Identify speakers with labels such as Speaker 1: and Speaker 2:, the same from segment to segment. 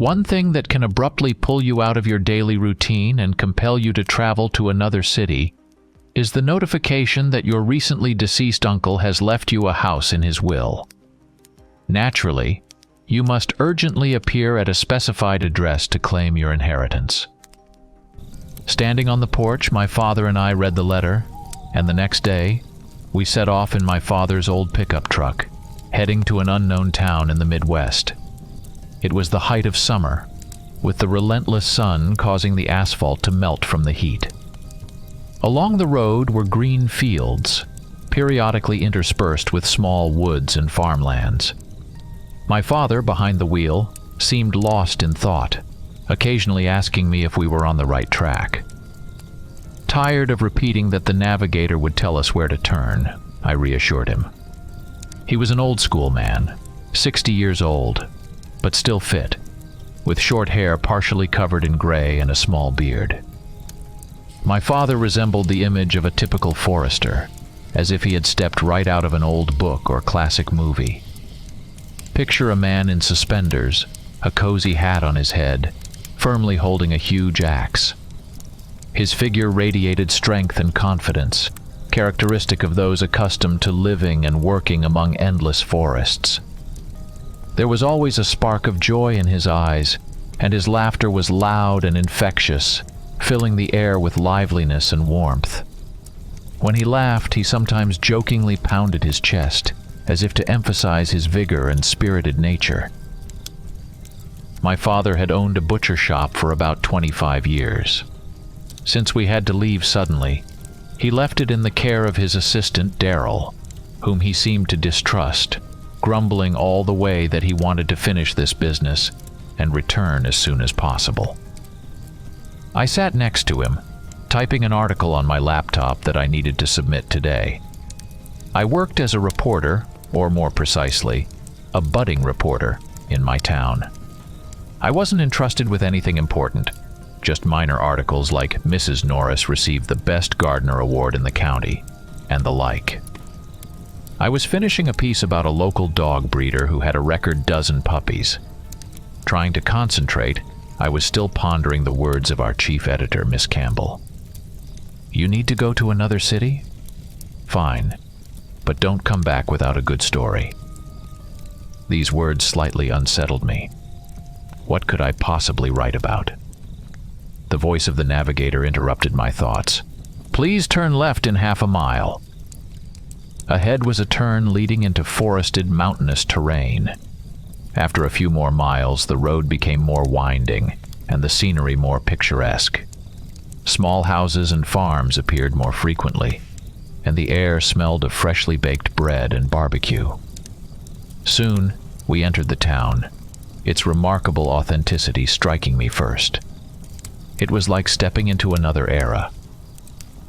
Speaker 1: One thing that can abruptly pull you out of your daily routine and compel you to travel to another city is the notification that your recently deceased uncle has left you a house in his will. Naturally, you must urgently appear at a specified address to claim your inheritance. Standing on the porch, my father and I read the letter, and the next day, we set off in my father's old pickup truck, heading to an unknown town in the Midwest. It was the height of summer, with the relentless sun causing the asphalt to melt from the heat. Along the road were green fields, periodically interspersed with small woods and farmlands. My father, behind the wheel, seemed lost in thought, occasionally asking me if we were on the right track. Tired of repeating that the navigator would tell us where to turn, I reassured him. He was an old-school man, 60 years old, but still fit, with short hair partially covered in gray and a small beard. My father resembled the image of a typical forester, as if he had stepped right out of an old book or classic movie. Picture a man in suspenders, a cozy hat on his head, firmly holding a huge axe. His figure radiated strength and confidence, characteristic of those accustomed to living and working among endless forests. There was always a spark of joy in his eyes, and his laughter was loud and infectious, filling the air with liveliness and warmth. When he laughed, he sometimes jokingly pounded his chest, as if to emphasize his vigor and spirited nature. My father had owned a butcher shop for about 25 years. Since we had to leave suddenly, he left it in the care of his assistant, Darryl, whom he seemed to distrust, grumbling all the way that he wanted to finish this business and return as soon as possible. I sat next to him, typing an article on my laptop that I needed to submit today. I worked as a reporter, or more precisely, a budding reporter, in my town. I wasn't entrusted with anything important, just minor articles like Mrs. Norris received the Best Gardener Award in the county, and the like. I was finishing a piece about a local dog breeder who had a record dozen puppies. Trying to concentrate, I was still pondering the words of our chief editor, Miss Campbell. "You need to go to another city? Fine, but don't come back without a good story." These words slightly unsettled me. What could I possibly write about? The voice of the navigator interrupted my thoughts. "Please turn left in half a mile." Ahead was a turn leading into forested, mountainous terrain. After a few more miles, the road became more winding, and the scenery more picturesque. Small houses and farms appeared more frequently, and the air smelled of freshly baked bread and barbecue. Soon, we entered the town, its remarkable authenticity striking me first. It was like stepping into another era.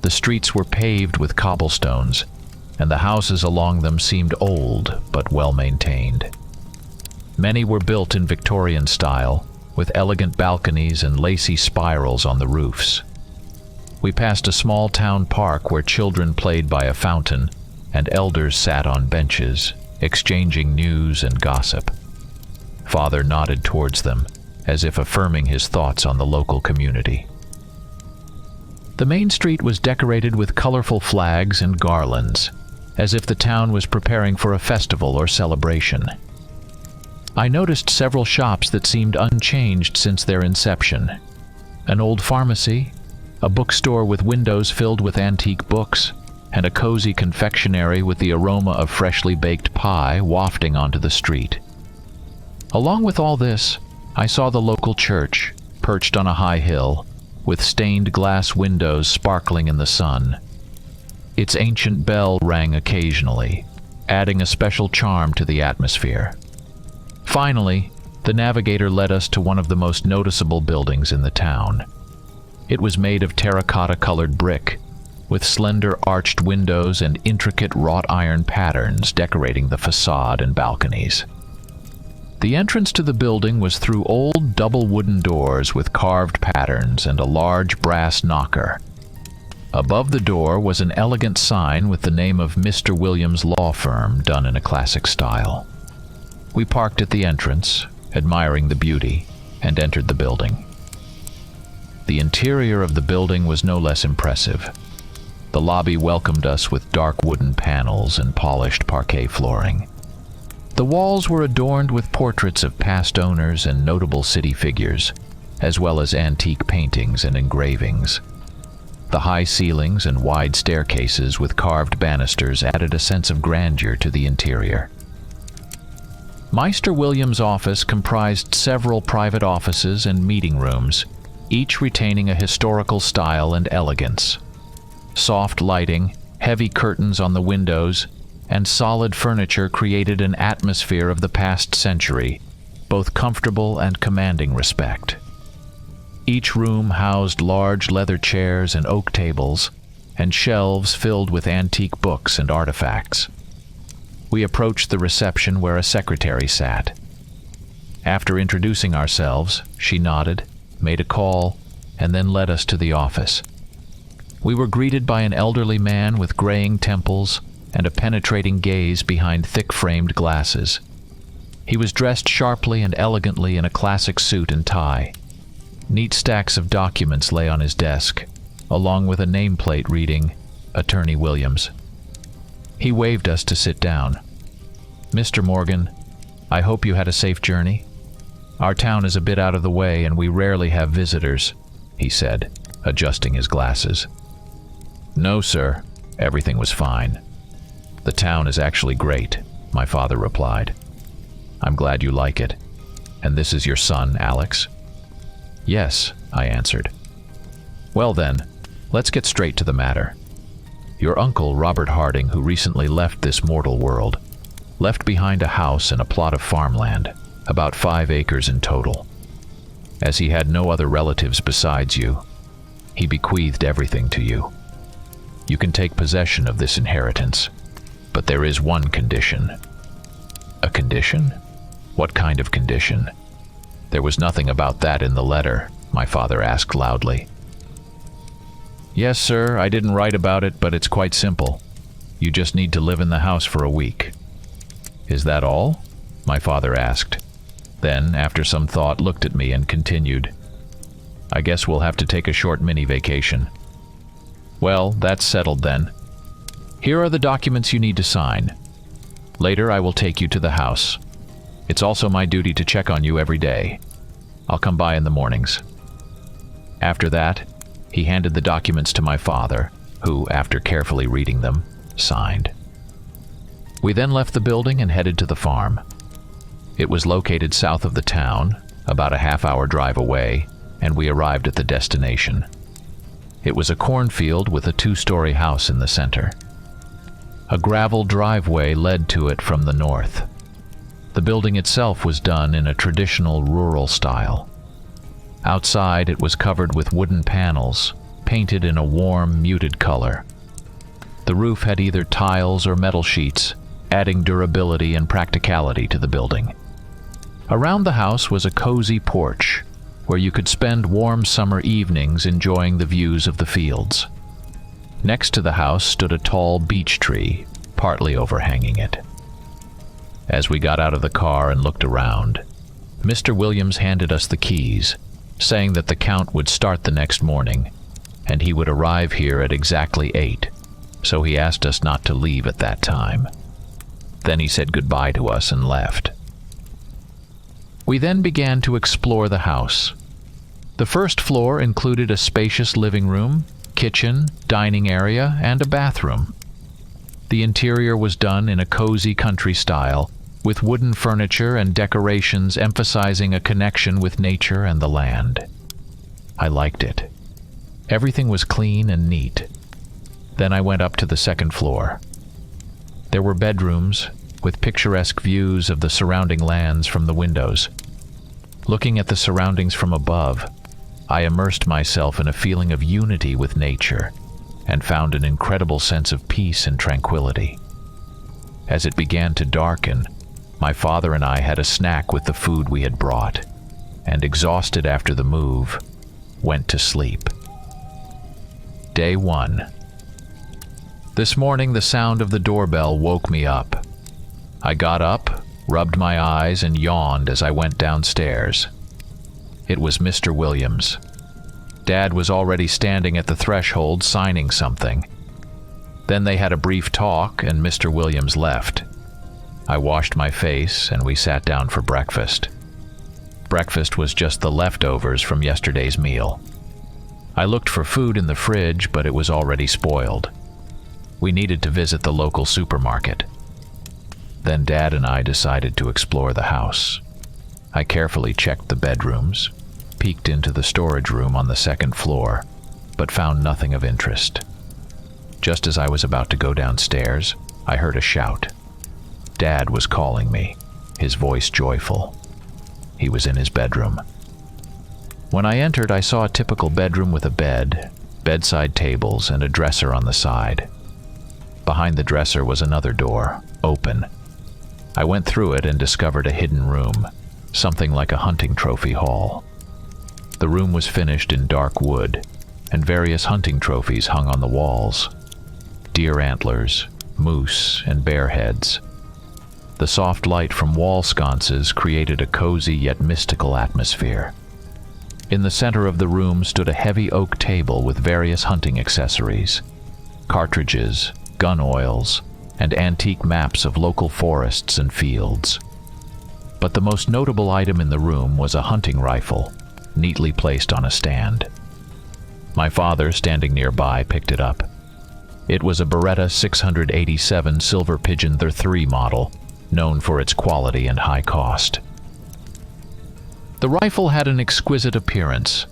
Speaker 1: The streets were paved with cobblestones, and the houses along them seemed old but well-maintained. Many were built in Victorian style, with elegant balconies and lacy spirals on the roofs. We passed a small town park where children played by a fountain and elders sat on benches, exchanging news and gossip. Father nodded towards them, as if affirming his thoughts on the local community. The main street was decorated with colorful flags and garlands, as if the town was preparing for a festival or celebration. I noticed several shops that seemed unchanged since their inception. An old pharmacy, a bookstore with windows filled with antique books, and a cozy confectionery with the aroma of freshly baked pie wafting onto the street. Along with all this, I saw the local church, perched on a high hill, with stained glass windows sparkling in the sun. Its ancient bell rang occasionally, adding a special charm to the atmosphere. Finally, the navigator led us to one of the most noticeable buildings in the town. It was made of terracotta-colored brick, with slender arched windows and intricate wrought iron patterns decorating the facade and balconies. The entrance to the building was through old double wooden doors with carved patterns and a large brass knocker. Above the door was an elegant sign with the name of Mr. Williams' law firm done in a classic style. We parked at the entrance, admiring the beauty, and entered the building. The interior of the building was no less impressive. The lobby welcomed us with dark wooden panels and polished parquet flooring. The walls were adorned with portraits of past owners and notable city figures, as well as antique paintings and engravings. The high ceilings and wide staircases with carved banisters added a sense of grandeur to the interior. Meister Williams' office comprised several private offices and meeting rooms, each retaining a historical style and elegance. Soft lighting, heavy curtains on the windows, and solid furniture created an atmosphere of the past century, both comfortable and commanding respect. Each room housed large leather chairs and oak tables, and shelves filled with antique books and artifacts. We approached the reception where a secretary sat. After introducing ourselves, she nodded, made a call, and then led us to the office. We were greeted by an elderly man with graying temples and a penetrating gaze behind thick-framed glasses. He was dressed sharply and elegantly in a classic suit and tie. Neat stacks of documents lay on his desk, along with a nameplate reading, Attorney Williams. He waved us to sit down. "Mr. Morgan, I hope you had a safe journey. Our town is a bit out of the way and we rarely have visitors," he said, adjusting his glasses. "No, sir. Everything was fine. The town is actually great," my father replied. "I'm glad you like it. And this is your son, Alex?" "Yes," I answered. "Well then, let's get straight to the matter. Your uncle, Robert Harding, who recently left this mortal world, left behind a house and a plot of farmland, about 5 acres in total. As he had no other relatives besides you, he bequeathed everything to you. You can take possession of this inheritance, but there is one condition." "A condition? What kind of condition?" "There was nothing about that in the letter," my father asked loudly. "Yes, sir, I didn't write about it, but it's quite simple. You just need to live in the house for a week." "Is that all?" my father asked. Then, after some thought, looked at me and continued, "I guess we'll have to take a short mini-vacation." "Well, that's settled then. Here are the documents you need to sign. Later I will take you to the house. It's also my duty to check on you every day. I'll come by in the mornings." After that, he handed the documents to my father, who, after carefully reading them, signed. We then left the building and headed to the farm. It was located south of the town, about a half-hour drive away, and we arrived at the destination. It was a cornfield with a 2-story house in the center. A gravel driveway led to it from the north. The building itself was done in a traditional rural style. Outside, it was covered with wooden panels, painted in a warm, muted color. The roof had either tiles or metal sheets, adding durability and practicality to the building. Around the house was a cozy porch, where you could spend warm summer evenings enjoying the views of the fields. Next to the house stood a tall beech tree, partly overhanging it. As we got out of the car and looked around, Mr. Williams handed us the keys, saying that the count would start the next morning, and he would arrive here at exactly 8, so he asked us not to leave at that time. Then he said goodbye to us and left. We then began to explore the house. The first floor included a spacious living room, kitchen, dining area, and a bathroom. The interior was done in a cozy country style, with wooden furniture and decorations emphasizing a connection with nature and the land. I liked it. Everything was clean and neat. Then I went up to the second floor. There were bedrooms, with picturesque views of the surrounding lands from the windows. Looking at the surroundings from above, I immersed myself in a feeling of unity with nature and found an incredible sense of peace and tranquility. As it began to darken, my father and I had a snack with the food we had brought, and exhausted after the move, went to sleep. Day 1. This morning the sound of the doorbell woke me up. I got up, rubbed my eyes, and yawned as I went downstairs. It was Mr. Williams. Dad was already standing at the threshold signing something. Then they had a brief talk and Mr. Williams left. I washed my face and we sat down for breakfast. Breakfast was just the leftovers from yesterday's meal. I looked for food in the fridge, but it was already spoiled. We needed to visit the local supermarket. Then Dad and I decided to explore the house. I carefully checked the bedrooms, peeked into the storage room on the second floor, but found nothing of interest. Just as I was about to go downstairs, I heard a shout. Dad was calling me, his voice joyful. He was in his bedroom. When I entered, I saw a typical bedroom with a bed, bedside tables, and a dresser on the side. Behind the dresser was another door, open. I went through it and discovered a hidden room, something like a hunting trophy hall. The room was finished in dark wood, and various hunting trophies hung on the walls. Deer antlers, moose, and bear heads. The soft light from wall sconces created a cozy yet mystical atmosphere. In the center of the room stood a heavy oak table with various hunting accessories, cartridges, gun oils, and antique maps of local forests and fields. But the most notable item in the room was a hunting rifle, neatly placed on a stand. My father, standing nearby, picked it up. It was a Beretta 687 Silver Pigeon III model, known for its quality and high cost. The rifle had an exquisite appearance.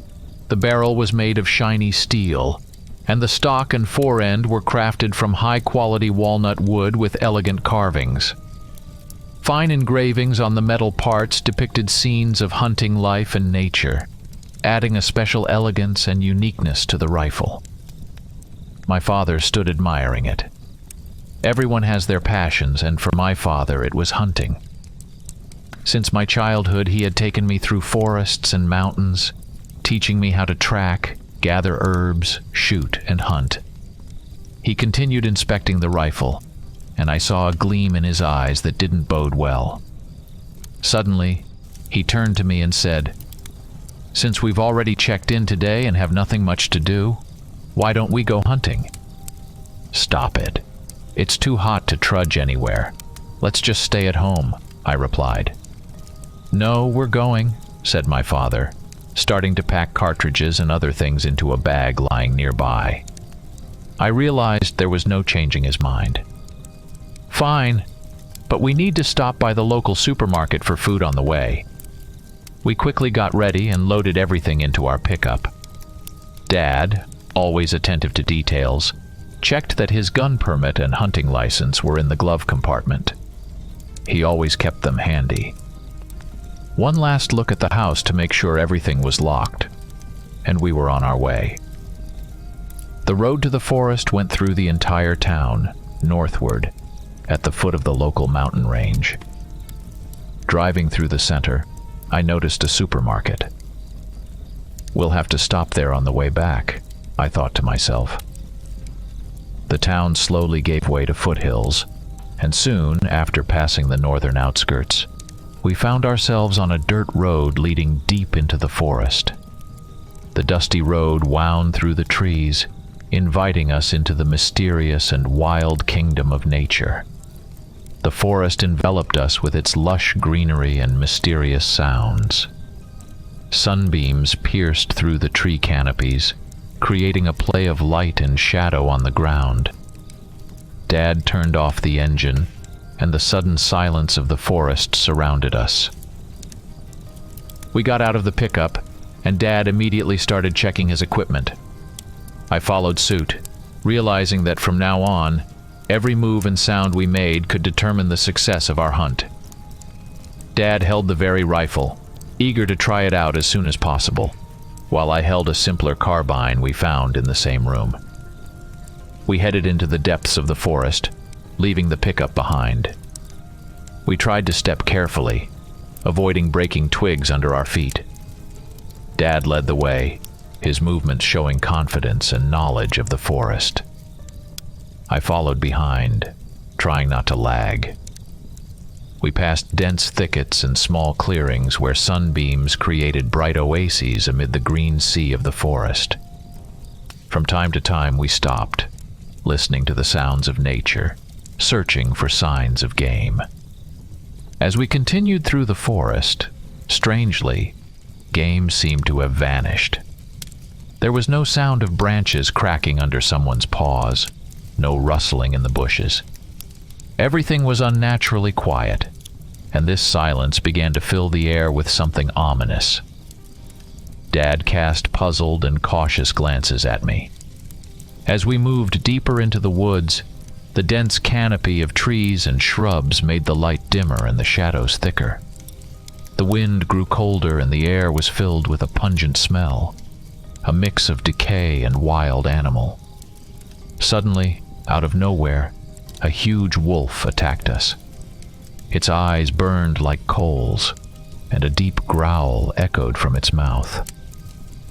Speaker 1: The barrel was made of shiny steel, and the stock and forend were crafted from high-quality walnut wood with elegant carvings. Fine engravings on the metal parts depicted scenes of hunting life and nature, adding a special elegance and uniqueness to the rifle. My father stood admiring it. Everyone has their passions, and for my father it was hunting. Since my childhood, he had taken me through forests and mountains, teaching me how to track, gather herbs, shoot, and hunt. He continued inspecting the rifle, and I saw a gleam in his eyes that didn't bode well. Suddenly, he turned to me and said, "Since we've already checked in today and have nothing much to do, why don't we go hunting?" "Stop it. It's too hot to trudge anywhere. Let's just stay at home," I replied. "No, we're going," said my father, starting to pack cartridges and other things into a bag lying nearby. I realized there was no changing his mind. "Fine, but we need to stop by the local supermarket for food on the way." We quickly got ready and loaded everything into our pickup. Dad, always attentive to details, checked that his gun permit and hunting license were in the glove compartment. He always kept them handy. One last look at the house to make sure everything was locked, and we were on our way. The road to the forest went through the entire town, northward, at the foot of the local mountain range. Driving through the center, I noticed a supermarket. We'll have to stop there on the way back, I thought to myself. The town slowly gave way to foothills, and soon, after passing the northern outskirts, we found ourselves on a dirt road leading deep into the forest. The dusty road wound through the trees, inviting us into the mysterious and wild kingdom of nature. The forest enveloped us with its lush greenery and mysterious sounds. Sunbeams pierced through the tree canopies, creating a play of light and shadow on the ground. Dad turned off the engine, and the sudden silence of the forest surrounded us. We got out of the pickup, and Dad immediately started checking his equipment. I followed suit, realizing that from now on, every move and sound we made could determine the success of our hunt. Dad held the very rifle, eager to try it out as soon as possible, while I held a simpler carbine we found in the same room. We headed into the depths of the forest, leaving the pickup behind. We tried to step carefully, avoiding breaking twigs under our feet. Dad led the way, his movements showing confidence and knowledge of the forest. I followed behind, trying not to lag. We passed dense thickets and small clearings where sunbeams created bright oases amid the green sea of the forest. From time to time we stopped, listening to the sounds of nature, searching for signs of game. As we continued through the forest, strangely, game seemed to have vanished. There was no sound of branches cracking under someone's paws, no rustling in the bushes. Everything was unnaturally quiet, and this silence began to fill the air with something ominous. Dad cast puzzled and cautious glances at me. As we moved deeper into the woods, the dense canopy of trees and shrubs made the light dimmer and the shadows thicker. The wind grew colder and the air was filled with a pungent smell, a mix of decay and wild animal. Suddenly, out of nowhere, a huge wolf attacked us. Its eyes burned like coals, and a deep growl echoed from its mouth.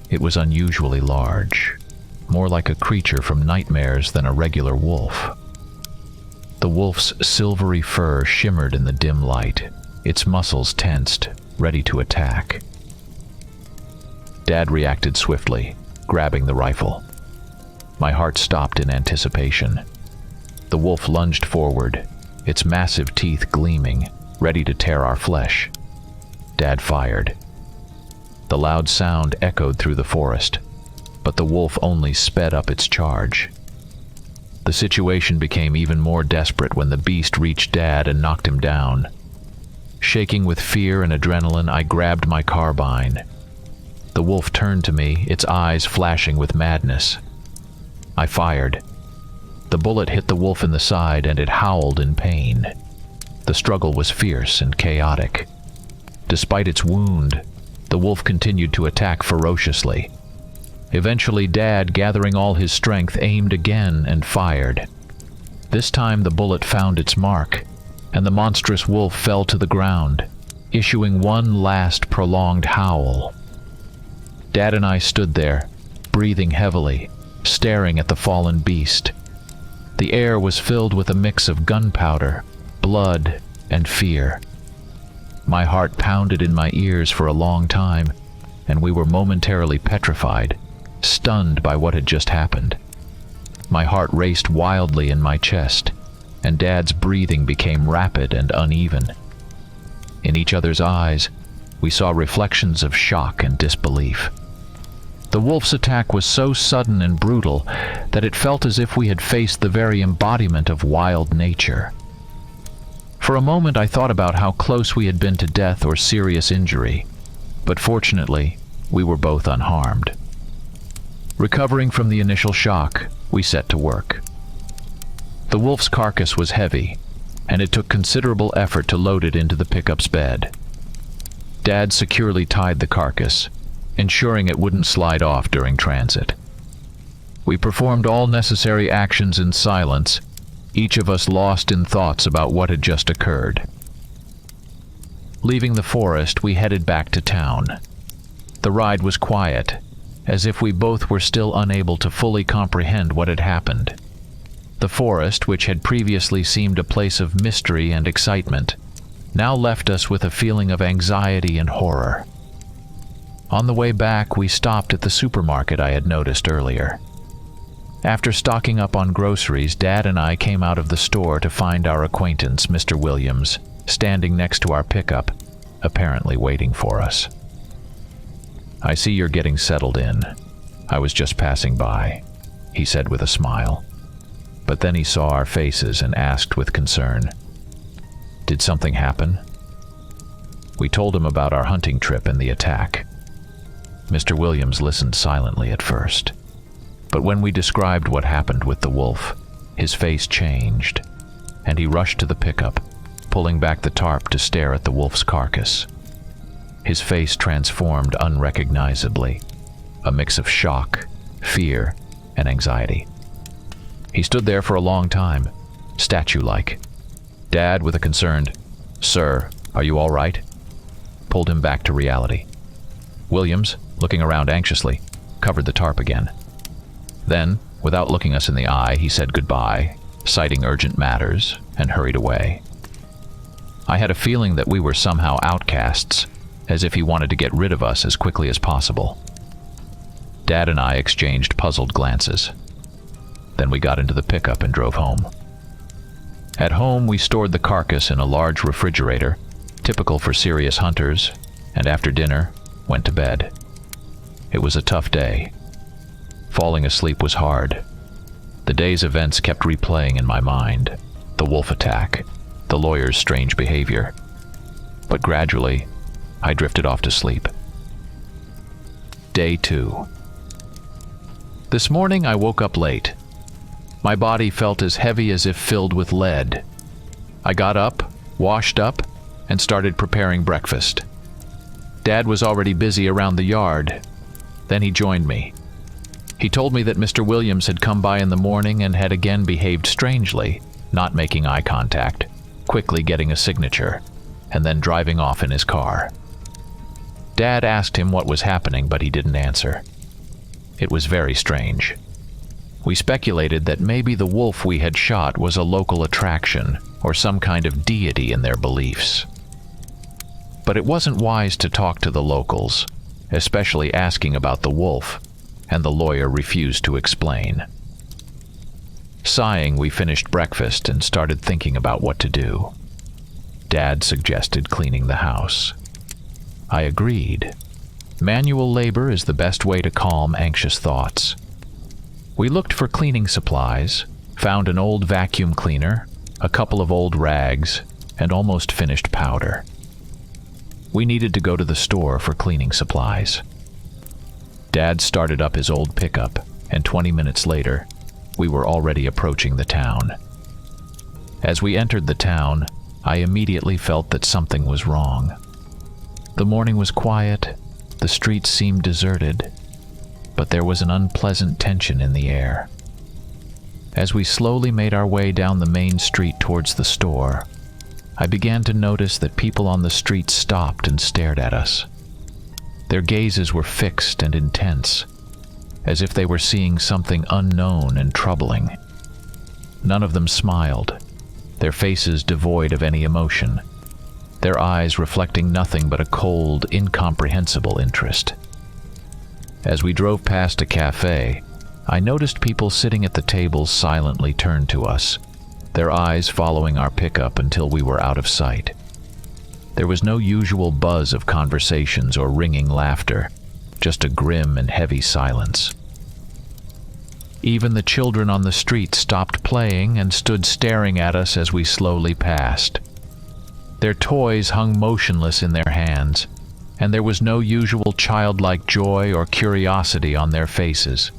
Speaker 1: It was unusually large, more like a creature from nightmares than a regular wolf. The wolf's silvery fur shimmered in the dim light, its muscles tensed, ready to attack. Dad reacted swiftly, grabbing the rifle. My heart stopped in anticipation. The wolf lunged forward, its massive teeth gleaming, ready to tear our flesh. Dad fired. The loud sound echoed through the forest, but the wolf only sped up its charge. The situation became even more desperate when the beast reached Dad and knocked him down. Shaking with fear and adrenaline, I grabbed my carbine. The wolf turned to me, its eyes flashing with madness. I fired. The bullet hit the wolf in the side and it howled in pain. The struggle was fierce and chaotic. Despite its wound, the wolf continued to attack ferociously. Eventually, Dad, gathering all his strength, aimed again and fired. This time the bullet found its mark, and the monstrous wolf fell to the ground, issuing one last prolonged howl. Dad and I stood there, breathing heavily, staring at the fallen beast. The air was filled with a mix of gunpowder, blood, and fear. My heart pounded in my ears for a long time, and we were momentarily petrified, stunned by what had just happened. My heart raced wildly in my chest, and Dad's breathing became rapid and uneven. In each other's eyes, we saw reflections of shock and disbelief. The wolf's attack was so sudden and brutal that it felt as if we had faced the very embodiment of wild nature. For a moment I thought about how close we had been to death or serious injury, but fortunately, we were both unharmed. Recovering from the initial shock, we set to work. The wolf's carcass was heavy, and it took considerable effort to load it into the pickup's bed. Dad securely tied the carcass, ensuring it wouldn't slide off during transit. We performed all necessary actions in silence, each of us lost in thoughts about what had just occurred. Leaving the forest, we headed back to town. The ride was quiet, as if we both were still unable to fully comprehend what had happened. The forest, which had previously seemed a place of mystery and excitement, now left us with a feeling of anxiety and horror. On the way back, we stopped at the supermarket I had noticed earlier. After stocking up on groceries, Dad and I came out of the store to find our acquaintance, Mr. Williams, standing next to our pickup, apparently waiting for us. "I see you're getting settled in. I was just passing by," he said with a smile. But then he saw our faces and asked with concern, "Did something happen?" We told him about our hunting trip and the attack. Mr. Williams listened silently at first, but when we described what happened with the wolf, his face changed, and he rushed to the pickup, pulling back the tarp to stare at the wolf's carcass. His face transformed unrecognizably, a mix of shock, fear, and anxiety. He stood there for a long time, statue-like. Dad, with a concerned, "Sir, are you all right?" pulled him back to reality. Williams, looking around anxiously, covered the tarp again. Then, without looking us in the eye, he said goodbye, citing urgent matters, and hurried away. I had a feeling that we were somehow outcasts, as if he wanted to get rid of us as quickly as possible. Dad and I exchanged puzzled glances. Then we got into the pickup and drove home. At home, we stored the carcass in a large refrigerator, typical for serious hunters, and after dinner, went to bed. It was a tough day. Falling asleep was hard. The day's events kept replaying in my mind. The wolf attack, the lawyer's strange behavior. But gradually, I drifted off to sleep. Day 2. This morning I woke up late. My body felt as heavy as if filled with lead. I got up, washed up, and started preparing breakfast. Dad was already busy around the yard. Then he joined me. He told me that Mr. Williams had come by in the morning and had again behaved strangely, not making eye contact, quickly getting a signature, and then driving off in his car. Dad asked him what was happening, but he didn't answer. It was very strange. We speculated that maybe the wolf we had shot was a local attraction or some kind of deity in their beliefs. But it wasn't wise to talk to the locals, especially asking about the wolf, and the lawyer refused to explain. Sighing, we finished breakfast and started thinking about what to do. Dad suggested cleaning the house. I agreed. Manual labor is the best way to calm anxious thoughts. We looked for cleaning supplies, found an old vacuum cleaner, a couple of old rags, and almost finished powder. We needed to go to the store for cleaning supplies. Dad started up his old pickup, and 20 minutes later, we were already approaching the town. As we entered the town, I immediately felt that something was wrong. The morning was quiet, the streets seemed deserted, but there was an unpleasant tension in the air. As we slowly made our way down the main street towards the store, I began to notice that people on the street stopped and stared at us. Their gazes were fixed and intense, as if they were seeing something unknown and troubling. None of them smiled, their faces devoid of any emotion, their eyes reflecting nothing but a cold, incomprehensible interest. As we drove past a cafe, I noticed people sitting at the tables silently turned to us, their eyes following our pickup until we were out of sight. There was no usual buzz of conversations or ringing laughter, just a grim and heavy silence. Even the children on the street stopped playing and stood staring at us as we slowly passed. Their toys hung motionless in their hands, and there was no usual childlike joy or curiosity on their faces.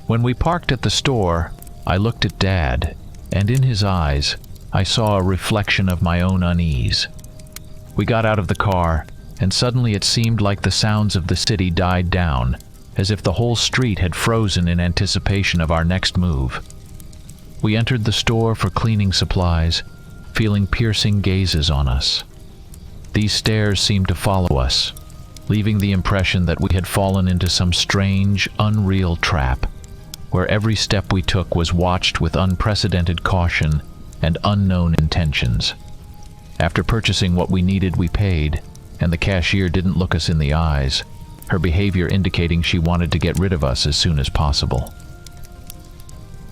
Speaker 1: When we parked at the store, I looked at Dad, and in his eyes, I saw a reflection of my own unease. We got out of the car, and suddenly it seemed like the sounds of the city died down, as if the whole street had frozen in anticipation of our next move. We entered the store for cleaning supplies, feeling piercing gazes on us. These stares seemed to follow us, leaving the impression that we had fallen into some strange, unreal trap, where every step we took was watched with unprecedented caution and unknown intentions. After purchasing what we needed, we paid, and the cashier didn't look us in the eyes, her behavior indicating she wanted to get rid of us as soon as possible.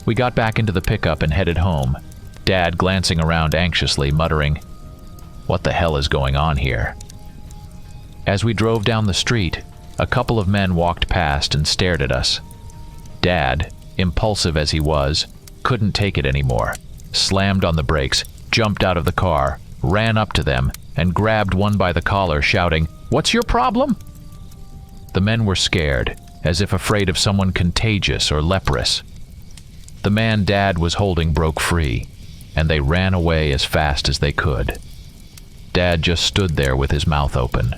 Speaker 1: We got back into the pickup and headed home, Dad glancing around anxiously, muttering, "What the hell is going on here?" As we drove down the street, a couple of men walked past and stared at us. Dad, impulsive as he was, couldn't take it anymore, slammed on the brakes, jumped out of the car, ran up to them, and grabbed one by the collar, shouting, "What's your problem?" The men were scared, as if afraid of someone contagious or leprous. The man Dad was holding broke free, and they ran away as fast as they could. Dad just stood there with his mouth open.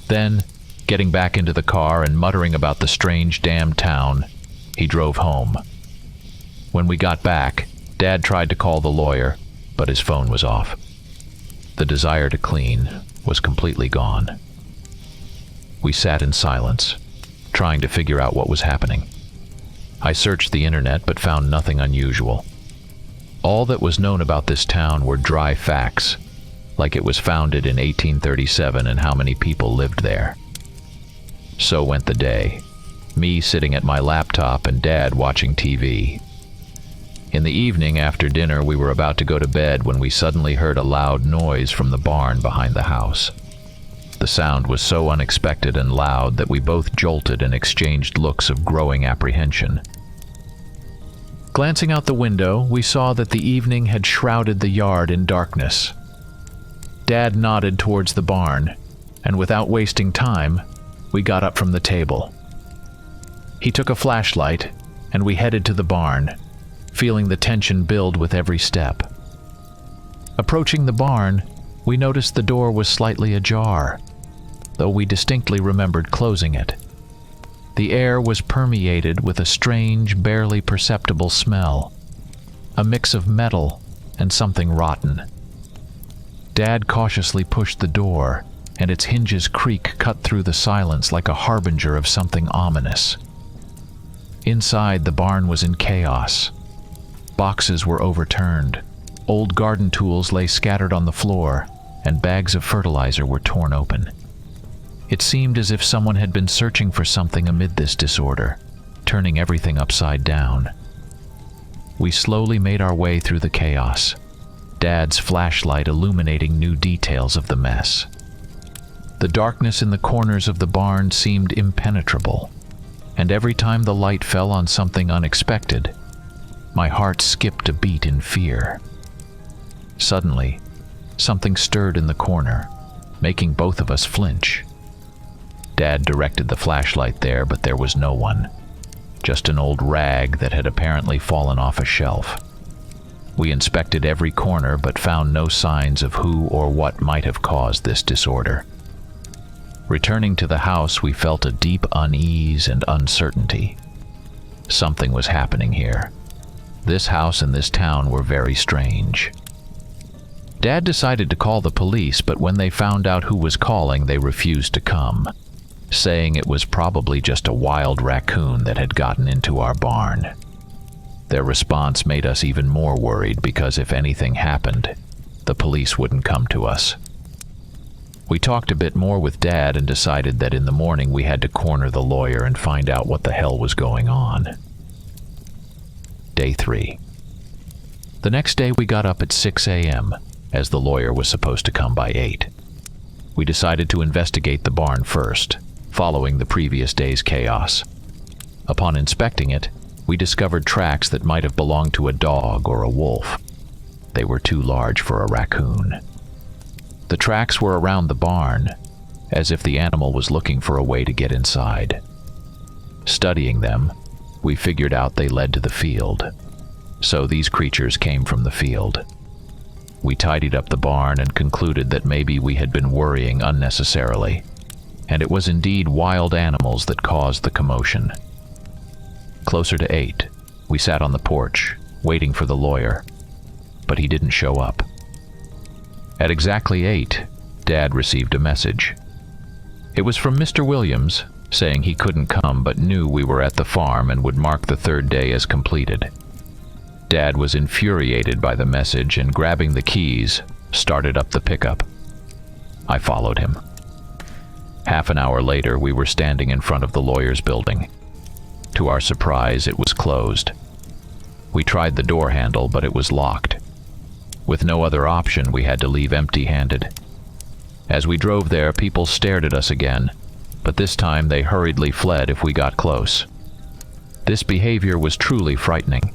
Speaker 1: Then, getting back into the car and muttering about the strange damn town, he drove home. When we got back, Dad tried to call the lawyer, but his phone was off. The desire to clean was completely gone. We sat in silence, trying to figure out what was happening. I searched the internet but found nothing unusual. All that was known about this town were dry facts. like it was founded in 1837 and how many people lived there. So went the day, me sitting at my laptop and Dad watching TV. In the evening after dinner, we were about to go to bed when we suddenly heard a loud noise from the barn behind the house. The sound was so unexpected and loud that we both jolted and exchanged looks of growing apprehension. Glancing out the window, we saw that the evening had shrouded the yard in darkness. Dad nodded towards the barn, and without wasting time, we got up from the table. He took a flashlight, and we headed to the barn, feeling the tension build with every step. Approaching the barn, we noticed the door was slightly ajar, though we distinctly remembered closing it. The air was permeated with a strange, barely perceptible smell, a mix of metal and something rotten. Dad cautiously pushed the door, and its hinges creak cut through the silence like a harbinger of something ominous. Inside, the barn was in chaos. Boxes were overturned, old garden tools lay scattered on the floor, and bags of fertilizer were torn open. It seemed as if someone had been searching for something amid this disorder, turning everything upside down. We slowly made our way through the chaos, Dad's flashlight illuminating new details of the mess. The darkness in the corners of the barn seemed impenetrable, and every time the light fell on something unexpected, my heart skipped a beat in fear. Suddenly, something stirred in the corner, making both of us flinch. Dad directed the flashlight there, but there was no one. Just an old rag that had apparently fallen off a shelf. We inspected every corner, but found no signs of who or what might have caused this disorder. Returning to the house, we felt a deep unease and uncertainty. Something was happening here. This house and this town were very strange. Dad decided to call the police, but when they found out who was calling, they refused to come, saying it was probably just a wild raccoon that had gotten into our barn. Their response made us even more worried because if anything happened, the police wouldn't come to us. We talked a bit more with Dad and decided that in the morning we had to corner the lawyer and find out what the hell was going on. Day 3. The next day we got up at 6 a.m., as the lawyer was supposed to come by 8. We decided to investigate the barn first, following the previous day's chaos. Upon inspecting it, we discovered tracks that might have belonged to a dog or a wolf. They were too large for a raccoon. The tracks were around the barn, as if the animal was looking for a way to get inside. Studying them, we figured out they led to the field. So these creatures came from the field. We tidied up the barn and concluded that maybe we had been worrying unnecessarily, and it was indeed wild animals that caused the commotion. Closer to 8, we sat on the porch, waiting for the lawyer, but he didn't show up. At exactly 8, Dad received a message. It was from Mr. Williams, saying he couldn't come but knew we were at the farm and would mark the 3rd day as completed. Dad was infuriated by the message and, grabbing the keys, started up the pickup. I followed him. Half an hour later, we were standing in front of the lawyer's building. To our surprise, it was closed. We tried the door handle, but it was locked. With no other option, we had to leave empty-handed. As we drove there, people stared at us again, but this time they hurriedly fled if we got close. This behavior was truly frightening.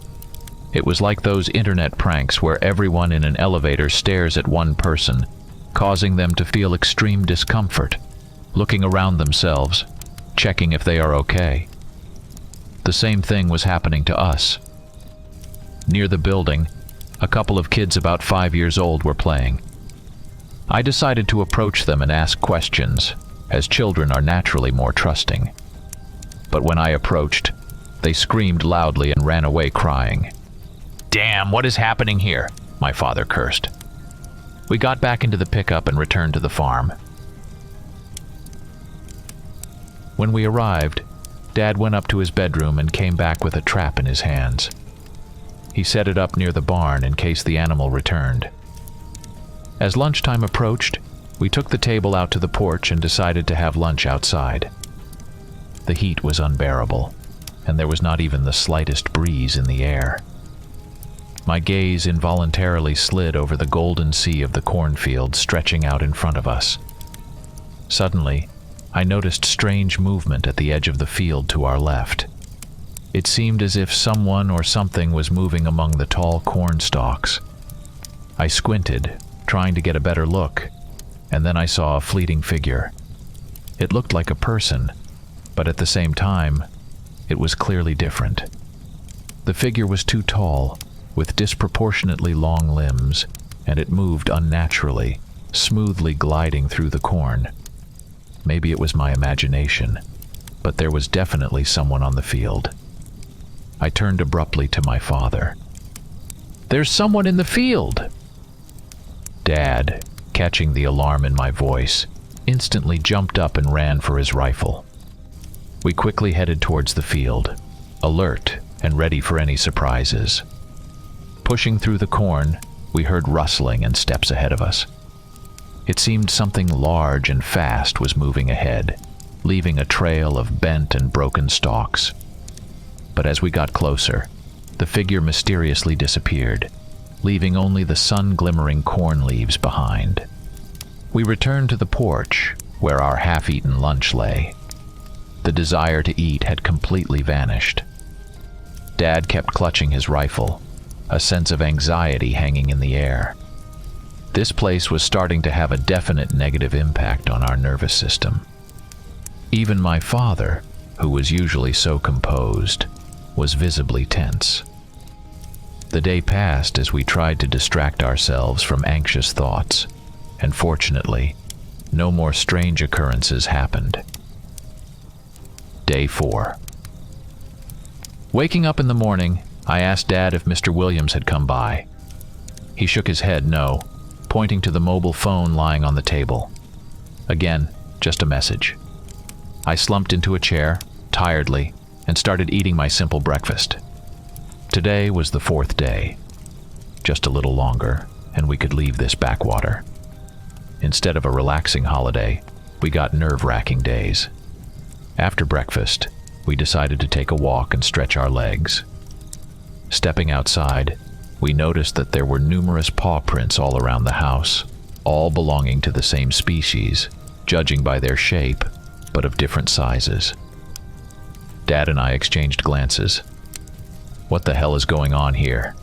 Speaker 1: It was like those internet pranks where everyone in an elevator stares at one person, causing them to feel extreme discomfort, looking around themselves, checking if they are okay. The same thing was happening to us. Near the building, a couple of kids about 5 years old were playing. I decided to approach them and ask questions, as children are naturally more trusting. But when I approached, they screamed loudly and ran away crying. "Damn, what is happening here?" my father cursed. We got back into the pickup and returned to the farm. When we arrived, Dad went up to his bedroom and came back with a trap in his hands. He set it up near the barn in case the animal returned. As lunchtime approached, we took the table out to the porch and decided to have lunch outside. The heat was unbearable, and there was not even the slightest breeze in the air. My gaze involuntarily slid over the golden sea of the cornfield stretching out in front of us. Suddenly, I noticed strange movement at the edge of the field to our left. It seemed as if someone or something was moving among the tall corn stalks. I squinted, trying to get a better look, and then I saw a fleeting figure. It looked like a person, but at the same time, it was clearly different. The figure was too tall, with disproportionately long limbs, and it moved unnaturally, smoothly gliding through the corn. Maybe it was my imagination, but there was definitely someone on the field. I turned abruptly to my father. "There's someone in the field!" Dad, catching the alarm in my voice, instantly jumped up and ran for his rifle. We quickly headed towards the field, alert and ready for any surprises. Pushing through the corn, we heard rustling and steps ahead of us. It seemed something large and fast was moving ahead, leaving a trail of bent and broken stalks. But as we got closer, the figure mysteriously disappeared, leaving only the sun-glimmering corn leaves behind. We returned to the porch, where our half-eaten lunch lay. The desire to eat had completely vanished. Dad kept clutching his rifle, a sense of anxiety hanging in the air. This place was starting to have a definite negative impact on our nervous system. Even my father, who was usually so composed, was visibly tense. The day passed as we tried to distract ourselves from anxious thoughts, and fortunately, no more strange occurrences happened. Day 4. Waking up in the morning, I asked Dad if Mr. Williams had come by. He shook his head no, pointing to the mobile phone lying on the table. Again, just a message. I slumped into a chair, tiredly, and started eating my simple breakfast. Today was the 4th day. Just a little longer, and we could leave this backwater. Instead of a relaxing holiday, we got nerve-wracking days. After breakfast, we decided to take a walk and stretch our legs. Stepping outside, we noticed that there were numerous paw prints all around the house, all belonging to the same species, judging by their shape, but of different sizes. Dad and I exchanged glances. "What the hell is going on here?"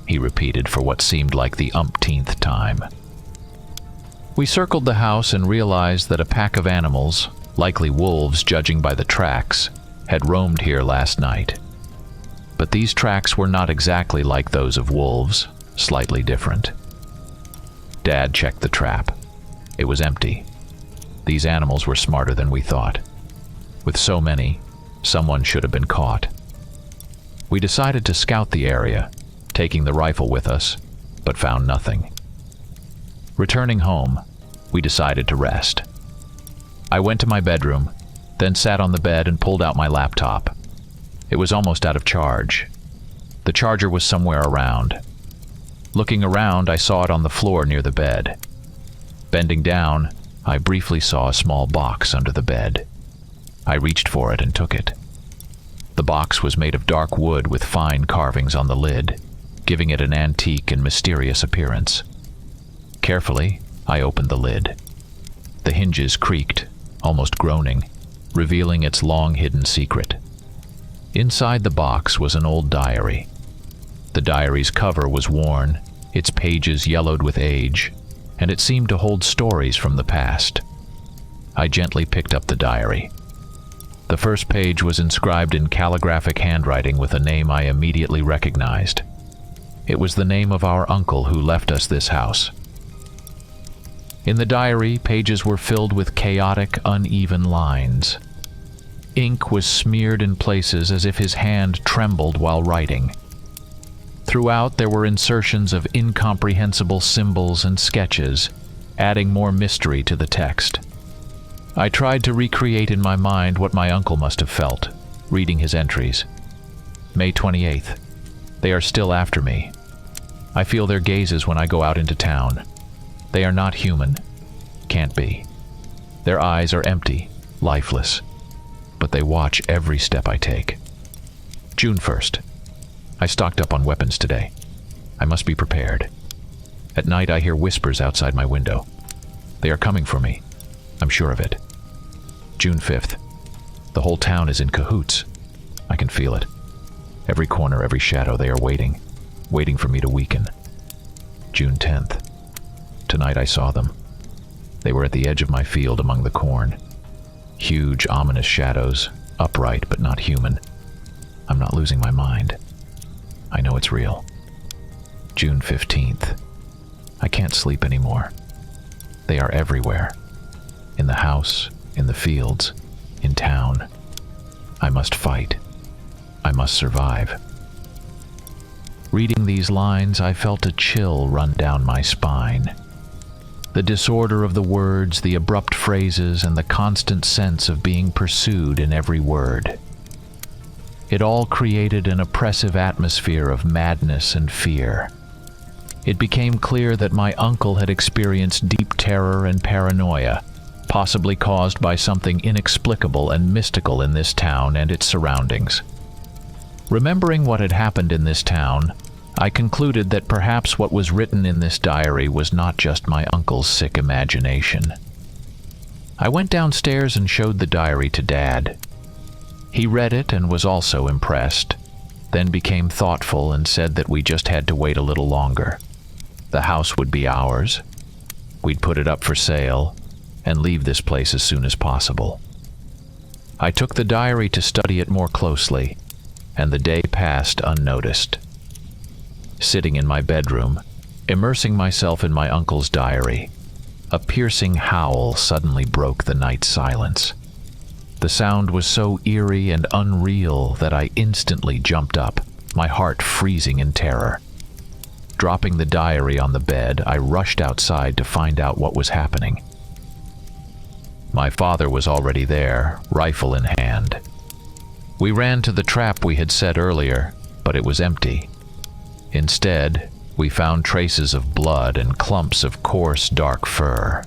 Speaker 1: he repeated for what seemed like the umpteenth time. We circled the house and realized that a pack of animals, likely wolves judging by the tracks, had roamed here last night. But these tracks were not exactly like those of wolves, slightly different. Dad checked the trap. It was empty. These animals were smarter than we thought. With so many, someone should have been caught. We decided to scout the area, taking the rifle with us, but found nothing. Returning home, we decided to rest. I went to my bedroom, then sat on the bed and pulled out my laptop. It was almost out of charge. The charger was somewhere around. Looking around, I saw it on the floor near the bed. Bending down, I briefly saw a small box under the bed. I reached for it and took it. The box was made of dark wood with fine carvings on the lid, giving it an antique and mysterious appearance. Carefully, I opened the lid. The hinges creaked, almost groaning, revealing its long-hidden secret. Inside the box was an old diary. The diary's cover was worn, its pages yellowed with age, and it seemed to hold stories from the past. I gently picked up the diary. The first page was inscribed in calligraphic handwriting with a name I immediately recognized. It was the name of our uncle who left us this house. In the diary, pages were filled with chaotic, uneven lines. Ink was smeared in places as if his hand trembled while writing. Throughout, there were insertions of incomprehensible symbols and sketches, adding more mystery to the text. I tried to recreate in my mind what my uncle must have felt, reading his entries. May 28th. They are still after me. I feel their gazes when I go out into town. They are not human. Can't be. Their eyes are empty, lifeless, but they watch every step I take. June 1st. I stocked up on weapons today. I must be prepared. At night I hear whispers outside my window. They are coming for me. I'm sure of it. June 5th. The whole town is in cahoots. I can feel it. Every corner, every shadow, they are waiting for me to weaken. June 10th. Tonight I saw them. They were at the edge of my field among the corn. Huge, ominous shadows, upright but not human. I'm not losing my mind. I know it's real. June 15th. I can't sleep anymore. They are everywhere. In the house, in the fields, in town. I must fight. I must survive. Reading these lines, I felt a chill run down my spine. The disorder of the words, the abrupt phrases, and the constant sense of being pursued in every word. It all created an oppressive atmosphere of madness and fear. It became clear that my uncle had experienced deep terror and paranoia, possibly caused by something inexplicable and mystical in this town and its surroundings. Remembering what had happened in this town, I concluded that perhaps what was written in this diary was not just my uncle's sick imagination. I went downstairs and showed the diary to Dad. He read it and was also impressed, then became thoughtful and said that we just had to wait a little longer. The house would be ours. We'd put it up for sale and leave this place as soon as possible. I took the diary to study it more closely, and the day passed unnoticed. Sitting in my bedroom, immersing myself in my uncle's diary, a piercing howl suddenly broke the night silence. The sound was so eerie and unreal that I instantly jumped up, my heart freezing in terror. Dropping the diary on the bed, I rushed outside to find out what was happening. My father was already there, rifle in hand. We ran to the trap we had set earlier, but it was empty. Instead, we found traces of blood and clumps of coarse, dark fur.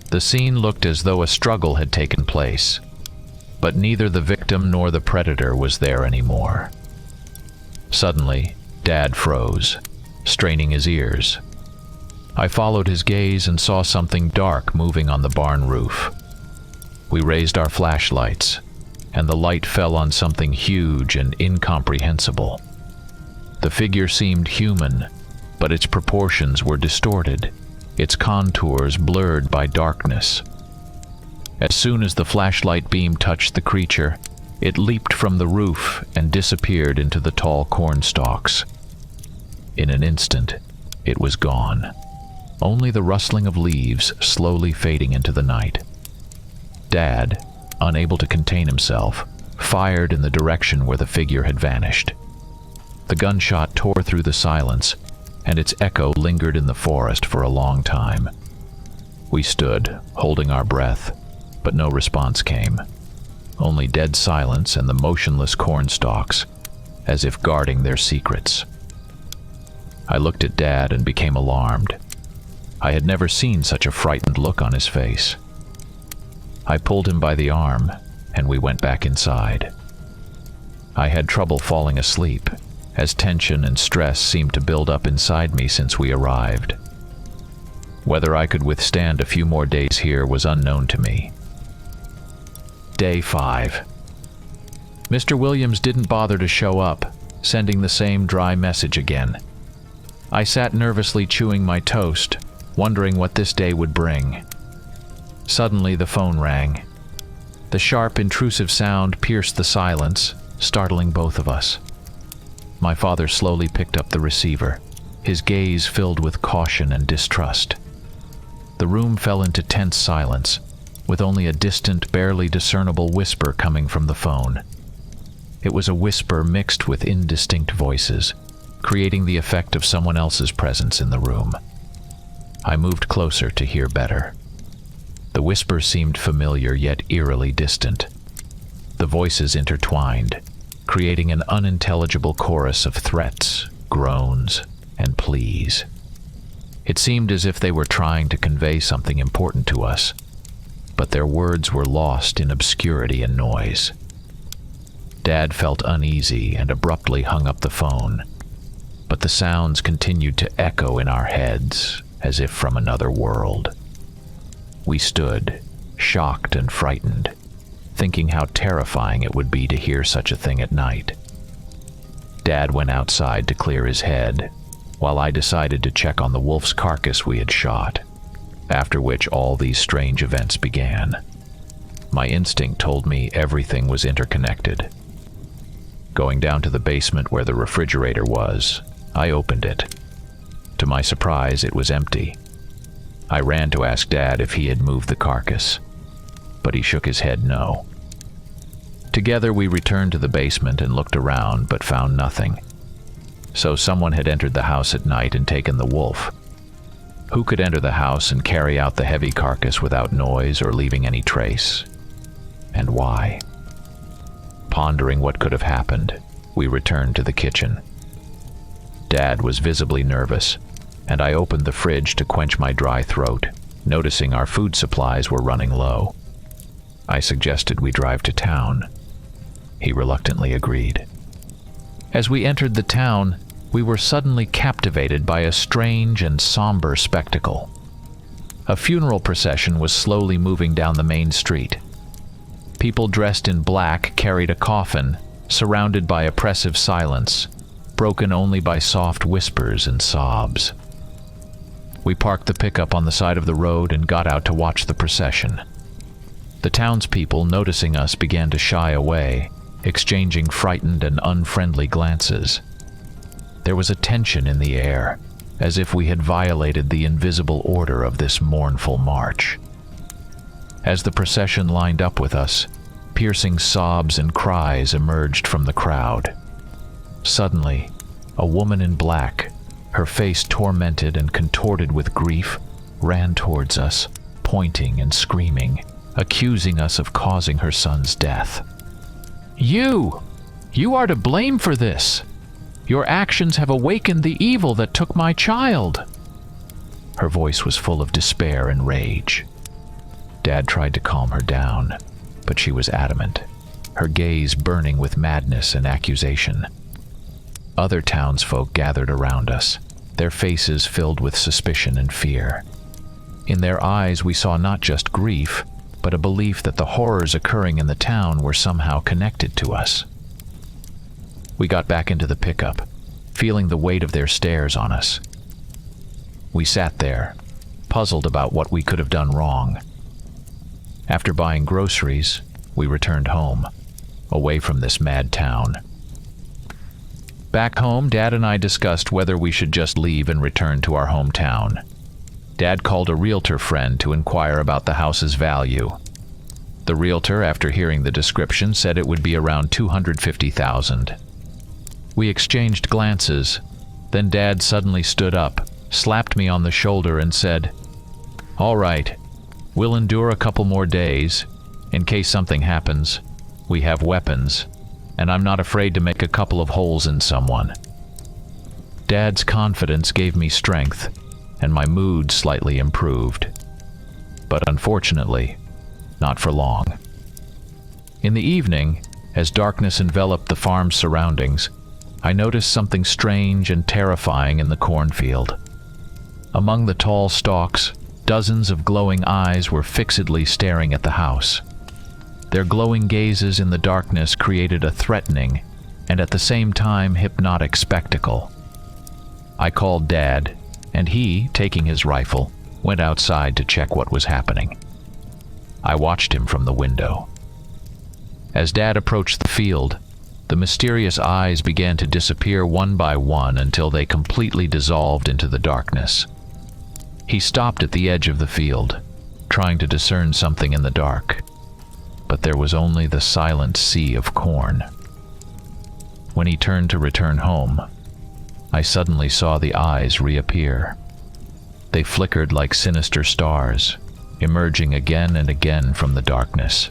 Speaker 1: The scene looked as though a struggle had taken place, but neither the victim nor the predator was there anymore. Suddenly, Dad froze, straining his ears. I followed his gaze and saw something dark moving on the barn roof. We raised our flashlights, and the light fell on something huge and incomprehensible. The figure seemed human, but its proportions were distorted, its contours blurred by darkness. As soon as the flashlight beam touched the creature, it leaped from the roof and disappeared into the tall corn stalks. In an instant, it was gone, only the rustling of leaves slowly fading into the night. Dad, unable to contain himself, fired in the direction where the figure had vanished. The gunshot tore through the silence, and its echo lingered in the forest for a long time. We stood, holding our breath, but no response came. Only dead silence and the motionless corn stalks, as if guarding their secrets. I looked at Dad and became alarmed. I had never seen such a frightened look on his face. I pulled him by the arm, and we went back inside. I had trouble falling asleep, as tension and stress seemed to build up inside me since we arrived. Whether I could withstand a few more days here was unknown to me. Day 5. Mr. Williams didn't bother to show up, sending the same dry message again. I sat nervously chewing my toast, wondering what this day would bring. Suddenly the phone rang. The sharp, intrusive sound pierced the silence, startling both of us. My father slowly picked up the receiver, his gaze filled with caution and distrust. The room fell into tense silence, with only a distant, barely discernible whisper coming from the phone. It was a whisper mixed with indistinct voices, creating the effect of someone else's presence in the room. I moved closer to hear better. The whisper seemed familiar yet eerily distant. The voices intertwined, creating an unintelligible chorus of threats, groans, and pleas. It seemed as if they were trying to convey something important to us, but their words were lost in obscurity and noise. Dad felt uneasy and abruptly hung up the phone, but the sounds continued to echo in our heads as if from another world. We stood, shocked and frightened, thinking how terrifying it would be to hear such a thing at night. Dad went outside to clear his head, while I decided to check on the wolf's carcass we had shot, after which all these strange events began. My instinct told me everything was interconnected. Going down to the basement where the refrigerator was, I opened it. To my surprise, it was empty. I ran to ask Dad if he had moved the carcass, but he shook his head no. Together we returned to the basement and looked around, but found nothing. So someone had entered the house at night and taken the wolf. Who could enter the house and carry out the heavy carcass without noise or leaving any trace? And why? Pondering what could have happened, we returned to the kitchen. Dad was visibly nervous, and I opened the fridge to quench my dry throat, noticing our food supplies were running low. I suggested we drive to town. He reluctantly agreed. As we entered the town, we were suddenly captivated by a strange and somber spectacle. A funeral procession was slowly moving down the main street. People dressed in black carried a coffin, surrounded by oppressive silence, broken only by soft whispers and sobs. We parked the pickup on the side of the road and got out to watch the procession. The townspeople, noticing us, began to shy away, exchanging frightened and unfriendly glances. There was a tension in the air, as if we had violated the invisible order of this mournful march. As the procession lined up with us, piercing sobs and cries emerged from the crowd. Suddenly, a woman in black, her face tormented and contorted with grief, ran towards us, pointing and screaming, accusing us of causing her son's death. You are to blame for this. Your actions have awakened the evil that took my child." Her voice was full of despair and rage. Dad tried to calm her down, but she was adamant, her gaze burning with madness and accusation. Other townsfolk gathered around us, their faces filled with suspicion and fear. In their eyes we saw not just grief, but a belief that the horrors occurring in the town were somehow connected to us. We got back into the pickup, feeling the weight of their stares on us. We sat there, puzzled about what we could have done wrong. After buying groceries, we returned home, away from this mad town. Back home, Dad and I discussed whether we should just leave and return to our hometown. Dad called a realtor friend to inquire about the house's value. The realtor, after hearing the description, said it would be around $250,000. We exchanged glances, then Dad suddenly stood up, slapped me on the shoulder and said, "All right, we'll endure a couple more days. In case something happens, we have weapons, and I'm not afraid to make a couple of holes in someone." Dad's confidence gave me strength, and my mood slightly improved. But unfortunately, not for long. In the evening, as darkness enveloped the farm's surroundings, I noticed something strange and terrifying in the cornfield. Among the tall stalks, dozens of glowing eyes were fixedly staring at the house. Their glowing gazes in the darkness created a threatening and at the same time hypnotic spectacle. I called Dad, and he, taking his rifle, went outside to check what was happening. I watched him from the window. As Dad approached the field, the mysterious eyes began to disappear one by one until they completely dissolved into the darkness. He stopped at the edge of the field, trying to discern something in the dark, but there was only the silent sea of corn. When he turned to return home, I suddenly saw the eyes reappear. They flickered like sinister stars, emerging again and again from the darkness,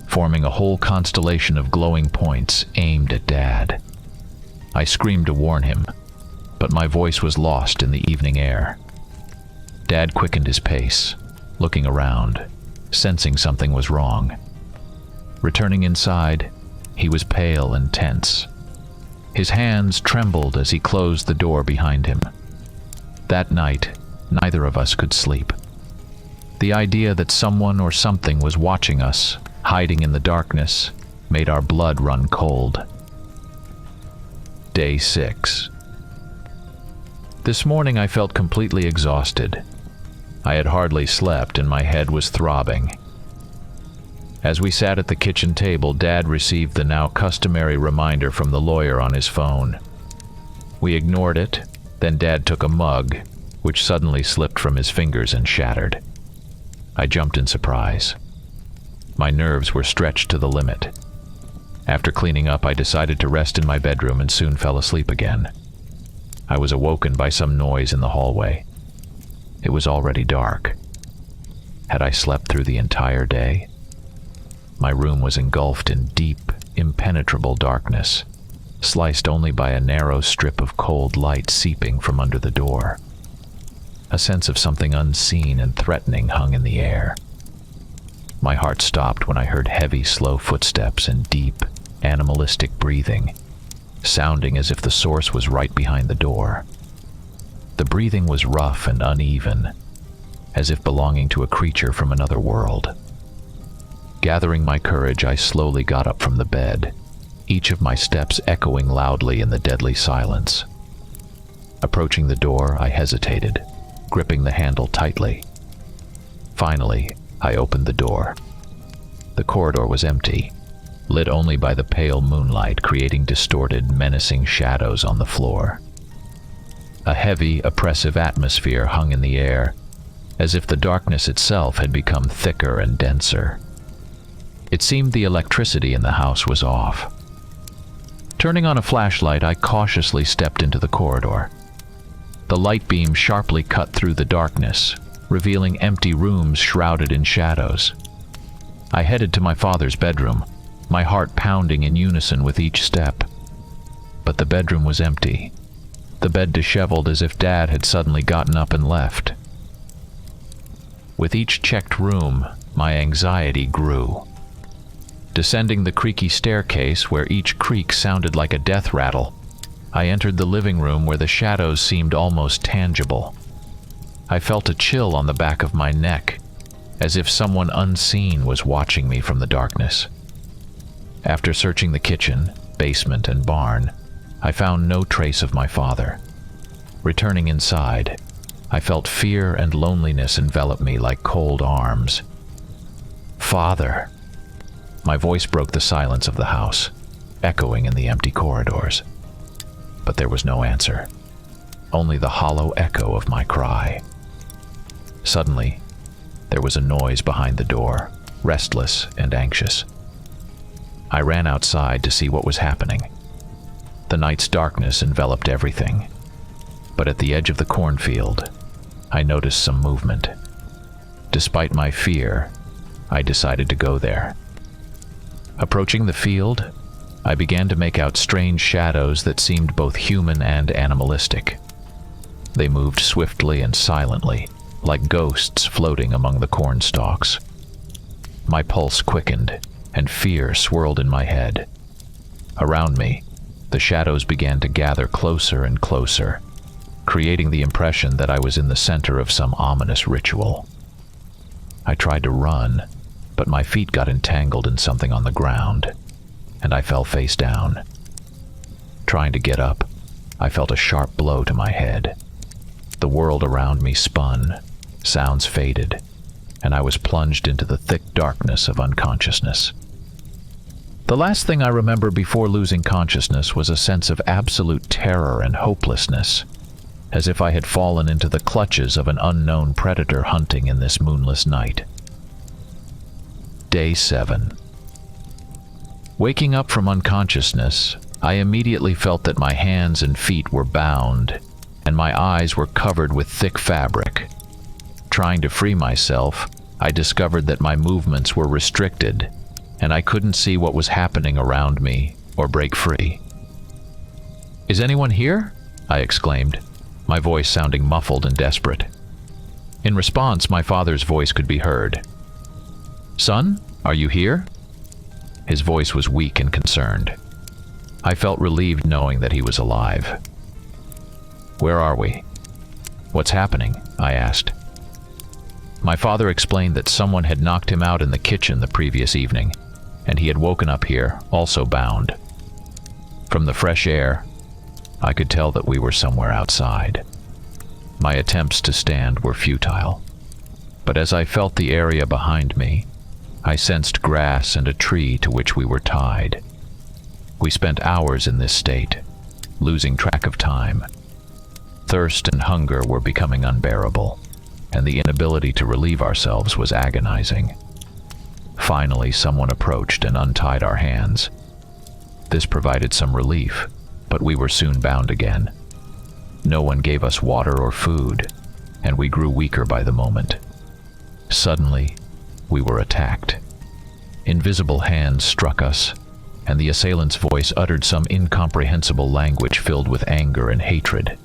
Speaker 1: forming a whole constellation of glowing points aimed at Dad. I screamed to warn him, but my voice was lost in the evening air. Dad quickened his pace, looking around, sensing something was wrong. Returning inside, he was pale and tense. His hands trembled as he closed the door behind him. That night, neither of us could sleep. The idea that someone or something was watching us, hiding in the darkness, made our blood run cold. Day 6. This morning I felt completely exhausted. I had hardly slept and my head was throbbing. As we sat at the kitchen table, Dad received the now customary reminder from the lawyer on his phone. We ignored it, then Dad took a mug, which suddenly slipped from his fingers and shattered. I jumped in surprise. My nerves were stretched to the limit. After cleaning up, I decided to rest in my bedroom and soon fell asleep again. I was awoken by some noise in the hallway. It was already dark. Had I slept through the entire day? My room was engulfed in deep, impenetrable darkness, sliced only by a narrow strip of cold light seeping from under the door. A sense of something unseen and threatening hung in the air. My heart stopped when I heard heavy, slow footsteps and deep, animalistic breathing, sounding as if the source was right behind the door. The breathing was rough and uneven, as if belonging to a creature from another world. Gathering my courage, I slowly got up from the bed, each of my steps echoing loudly in the deadly silence. Approaching the door, I hesitated, gripping the handle tightly. Finally, I opened the door. The corridor was empty, lit only by the pale moonlight creating distorted, menacing shadows on the floor. A heavy, oppressive atmosphere hung in the air, as if the darkness itself had become thicker and denser. It seemed the electricity in the house was off. Turning on a flashlight, I cautiously stepped into the corridor. The light beam sharply cut through the darkness, revealing empty rooms shrouded in shadows. I headed to my father's bedroom, my heart pounding in unison with each step. But the bedroom was empty, the bed disheveled as if Dad had suddenly gotten up and left. With each checked room, my anxiety grew. Descending the creaky staircase, where each creak sounded like a death rattle, I entered the living room where the shadows seemed almost tangible. I felt a chill on the back of my neck, as if someone unseen was watching me from the darkness. After searching the kitchen, basement, and barn, I found no trace of my father. Returning inside, I felt fear and loneliness envelop me like cold arms. Father! My voice broke the silence of the house, echoing in the empty corridors. But there was no answer, only the hollow echo of my cry. Suddenly, there was a noise behind the door, restless and anxious. I ran outside to see what was happening. The night's darkness enveloped everything, but at the edge of the cornfield, I noticed some movement. Despite my fear, I decided to go there. Approaching the field, I began to make out strange shadows that seemed both human and animalistic. They moved swiftly and silently, like ghosts floating among the corn stalks. My pulse quickened, and fear swirled in my head. Around me, the shadows began to gather closer and closer, creating the impression that I was in the center of some ominous ritual. I tried to run, but my feet got entangled in something on the ground, and I fell face down. Trying to get up, I felt a sharp blow to my head. The world around me spun, sounds faded, and I was plunged into the thick darkness of unconsciousness. The last thing I remember before losing consciousness was a sense of absolute terror and hopelessness, as if I had fallen into the clutches of an unknown predator hunting in this moonless night. Day 7. Waking up from unconsciousness, I immediately felt that my hands and feet were bound, and my eyes were covered with thick fabric. Trying to free myself, I discovered that my movements were restricted, and I couldn't see what was happening around me or break free. "Is anyone here?" I exclaimed, my voice sounding muffled and desperate. In response, my father's voice could be heard. "Son, are you here?" His voice was weak and concerned. I felt relieved knowing that he was alive. "Where are we? What's happening?" I asked. My father explained that someone had knocked him out in the kitchen the previous evening, and he had woken up here, also bound. From the fresh air, I could tell that we were somewhere outside. My attempts to stand were futile, but as I felt the area behind me, I sensed grass and a tree to which we were tied. We spent hours in this state, losing track of time. Thirst and hunger were becoming unbearable, and the inability to relieve ourselves was agonizing. Finally, someone approached and untied our hands. This provided some relief, but we were soon bound again. No one gave us water or food, and we grew weaker by the moment. Suddenly, we were attacked. Invisible hands struck us, and the assailant's voice uttered some incomprehensible language filled with anger and hatred.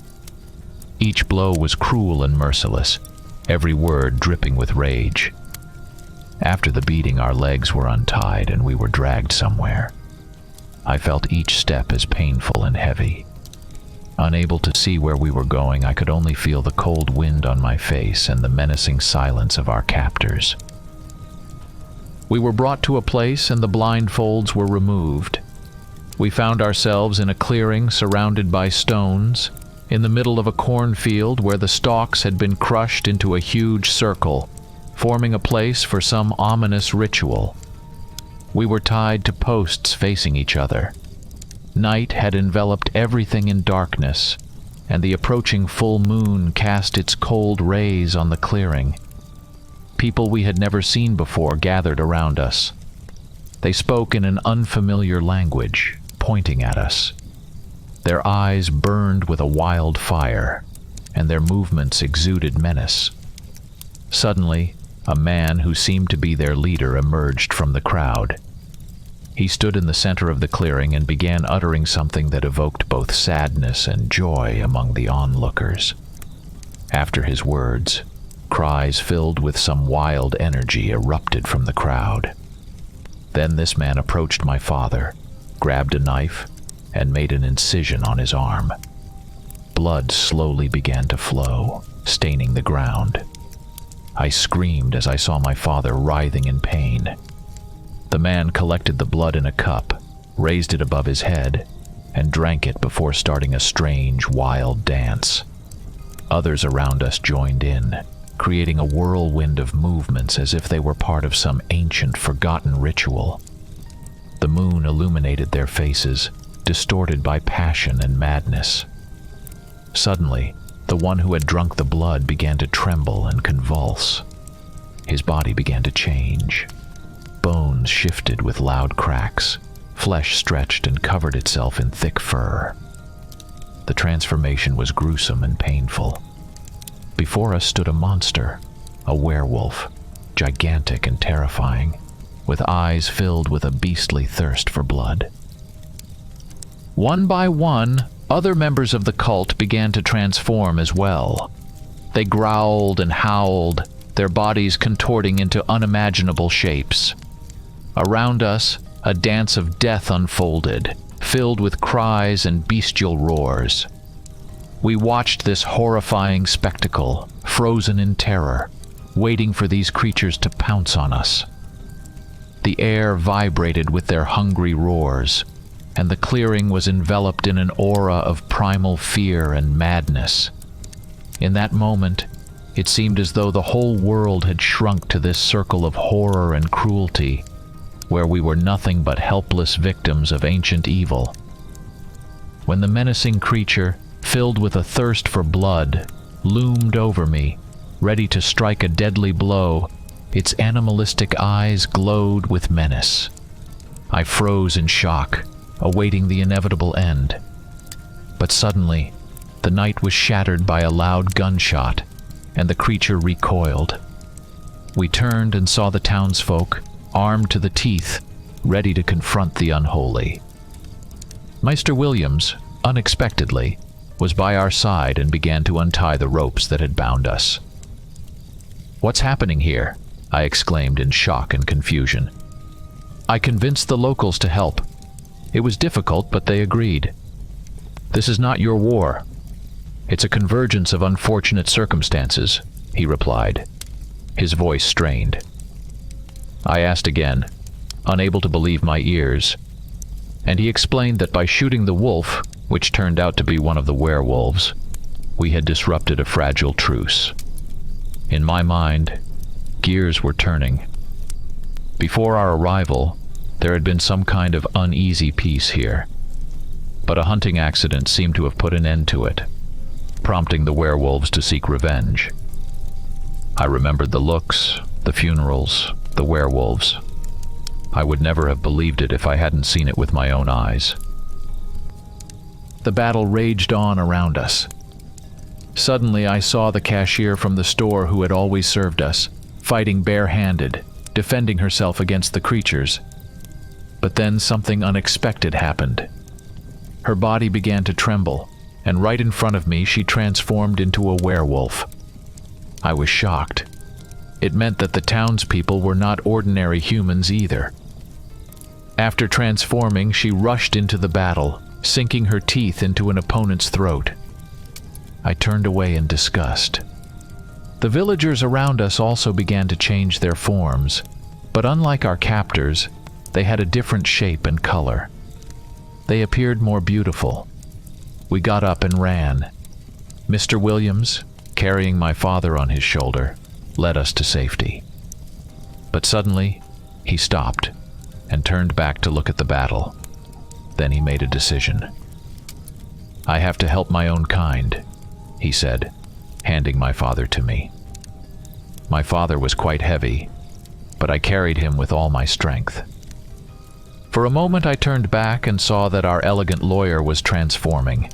Speaker 1: Each blow was cruel and merciless, every word dripping with rage. After the beating, our legs were untied and we were dragged somewhere. I felt each step as painful and heavy. Unable to see where we were going, I could only feel the cold wind on my face and the menacing silence of our captors. We were brought to a place and the blindfolds were removed. We found ourselves in a clearing surrounded by stones, in the middle of a cornfield where the stalks had been crushed into a huge circle, forming a place for some ominous ritual. We were tied to posts facing each other. Night had enveloped everything in darkness, and the approaching full moon cast its cold rays on the clearing. People we had never seen before gathered around us. They spoke in an unfamiliar language, pointing at us. Their eyes burned with a wild fire, and their movements exuded menace. Suddenly, a man who seemed to be their leader emerged from the crowd. He stood in the center of the clearing and began uttering something that evoked both sadness and joy among the onlookers. After his words, cries filled with some wild energy erupted from the crowd. Then this man approached my father, grabbed a knife, and made an incision on his arm. Blood slowly began to flow, staining the ground. I screamed as I saw my father writhing in pain. The man collected the blood in a cup, raised it above his head, and drank it before starting a strange, wild dance. Others around us joined in, creating a whirlwind of movements as if they were part of some ancient, forgotten ritual. The moon illuminated their faces, distorted by passion and madness. Suddenly, the one who had drunk the blood began to tremble and convulse. His body began to change. Bones shifted with loud cracks. Flesh stretched and covered itself in thick fur. The transformation was gruesome and painful. Before us stood a monster, a werewolf, gigantic and terrifying, with eyes filled with a beastly thirst for blood. One by one, other members of the cult began to transform as well. They growled and howled, their bodies contorting into unimaginable shapes. Around us, a dance of death unfolded, filled with cries and bestial roars. We watched this horrifying spectacle, frozen in terror, waiting for these creatures to pounce on us. The air vibrated with their hungry roars, and the clearing was enveloped in an aura of primal fear and madness. In that moment, it seemed as though the whole world had shrunk to this circle of horror and cruelty, where we were nothing but helpless victims of ancient evil. When the menacing creature, filled with a thirst for blood, loomed over me, ready to strike a deadly blow, its animalistic eyes glowed with menace. I froze in shock, awaiting the inevitable end. But suddenly, the night was shattered by a loud gunshot, and the creature recoiled. We turned and saw the townsfolk, armed to the teeth, ready to confront the unholy. Meister Williams, unexpectedly, was by our side and began to untie the ropes that had bound us. "What's happening here?" I exclaimed in shock and confusion. I convinced the locals to help. It was difficult, but they agreed. "This is not your war. It's a convergence of unfortunate circumstances," he replied, his voice strained. I asked again, unable to believe my ears, and he explained that by shooting the wolf, which turned out to be one of the werewolves, we had disrupted a fragile truce. In my mind, gears were turning. Before our arrival, there had been some kind of uneasy peace here, but a hunting accident seemed to have put an end to it, prompting the werewolves to seek revenge. I remembered the looks, the funerals, the werewolves. I would never have believed it if I hadn't seen it with my own eyes. The battle raged on around us. Suddenly I saw the cashier from the store who had always served us, fighting bare-handed, defending herself against the creatures. But then something unexpected happened. Her body began to tremble, and right in front of me she transformed into a werewolf. I was shocked. It meant that the townspeople were not ordinary humans either. After transforming, she rushed into the battle, sinking her teeth into an opponent's throat. I turned away in disgust. The villagers around us also began to change their forms, but unlike our captors, they had a different shape and color. They appeared more beautiful. We got up and ran. Mr. Williams, carrying my father on his shoulder, led us to safety. But suddenly, he stopped and turned back to look at the battle. Then he made a decision. "I have to help my own kind," he said, handing my father to me. My father was quite heavy, but I carried him with all my strength. For a moment I turned back and saw that our elegant lawyer was transforming,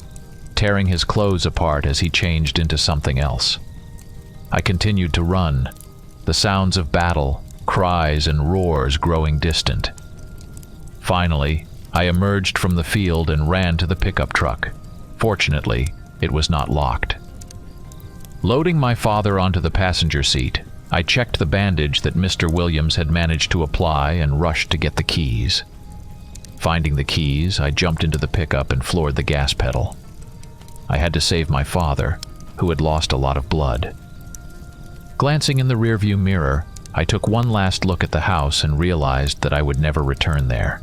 Speaker 1: tearing his clothes apart as he changed into something else. I continued to run, the sounds of battle, cries and roars growing distant. Finally, I emerged from the field and ran to the pickup truck. Fortunately, it was not locked. Loading my father onto the passenger seat, I checked the bandage that Mr. Williams had managed to apply and rushed to get the keys. Finding the keys, I jumped into the pickup and floored the gas pedal. I had to save my father, who had lost a lot of blood. Glancing in the rearview mirror, I took one last look at the house and realized that I would never return there.